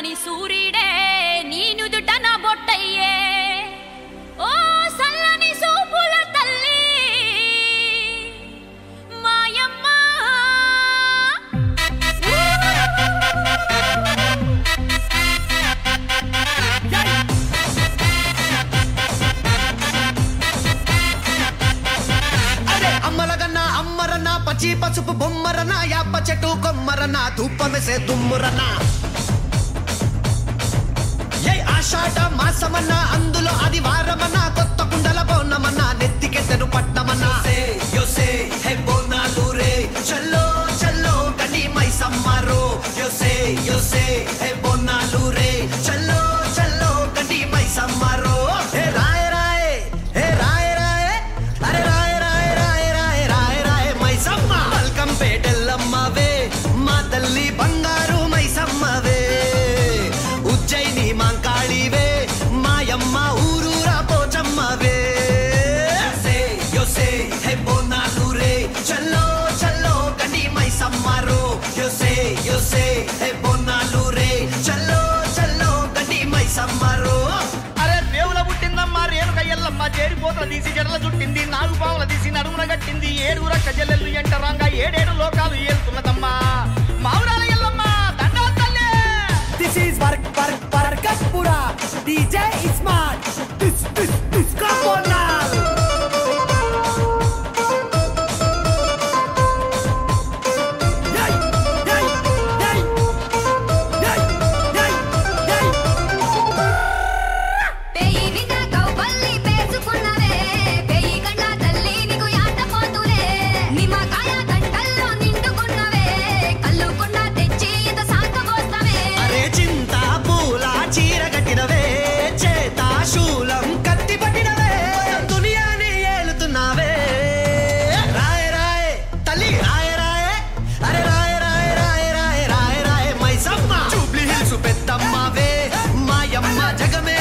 చల్లని సూర్యుడే నీనుదుట నా బొట్టయ్యే ఓ సల్లని సూపుల తల్లి మాయమ్మ అరే అమ్మలగన్నా అమ్మరన్నా పచ్చి పసుపు బొమ్మరన్నా యాప చెట్టు కొమ్మరన్నా ధూపమెసే దుమ్మురన్నా ఆషాఢ మాసమన్నా అందులో అది వారమన్నా కొత్త కుండల బోనమన్నా నెత్తికెత్తను పట్టమన్నా యోసే హే బోనాలు రే చల్లో చల్లో గని మైసమ్మరో యోసే యోసే హే బోనాలు రే చల్లో చల్లో గని మైసమ్మరో హే రాయ్ రాయ్ హే రాయ్ రాయ్ అరే రాయ్ రాయ్ రాయ్ రాయ్ రాయ్ రాయ్ మైసమ్మ వెల్కమ్ పేటెల్లమ్మవే మా తల్లి బంగారు మైసమ్మవే ఉజ్జయిని మాంకాళివే మాయమ్మ ఊరూరా పోచమ్మవే యోసే హే బోనాలు రే చల్లో చల్లో గని మైసమ్మరో యోసే యోసే హే బోనాలు రే చల్లో చల్లో గని మైసమ్మరో అరే రేవుల పుట్టిందమ్మా రేణుక ఎల్లమ్మ చేరిపోతల తీసి జడల చుట్టింది నాలుగు పావుల తీసి నడుమున గట్టింది ఏడుగుర కజల్లెల్లు ఎంటరాంగా ఏడేడు లోకాలు ఏలుతున్నదమ్మా మావురాల ఎల్లమ్మ దండాలు తల్లి. This is Vargapura. DJ is smart. This come on now. Yay, yay, yay, yay, yay, yay. పేయి విన కౌపల్లి పేసుకున్నవే పేయి కండ తల్లి నీకు యాట పోతులే నిమ్మకాయ గంటల్లో నిండుకున్నవే కల్లుకున్న తెచ్చి ఇంత సాకబోస్తవే అరే చింత పూల చీర కట్టినవే చేత శూలం కత్తి పట్టినవే దునియాని ఏలుతున్నావే రాయ్ రాయ్ తల్లి రాయ్ రాయ్ అరే రాయ్ రాయ్ రాయ్ రాయ్ రాయ్ రాయ్ మైసమ్మ జూబ్లీ హిల్స్ పెద్దమ్మవే మాయమ్మ జగమే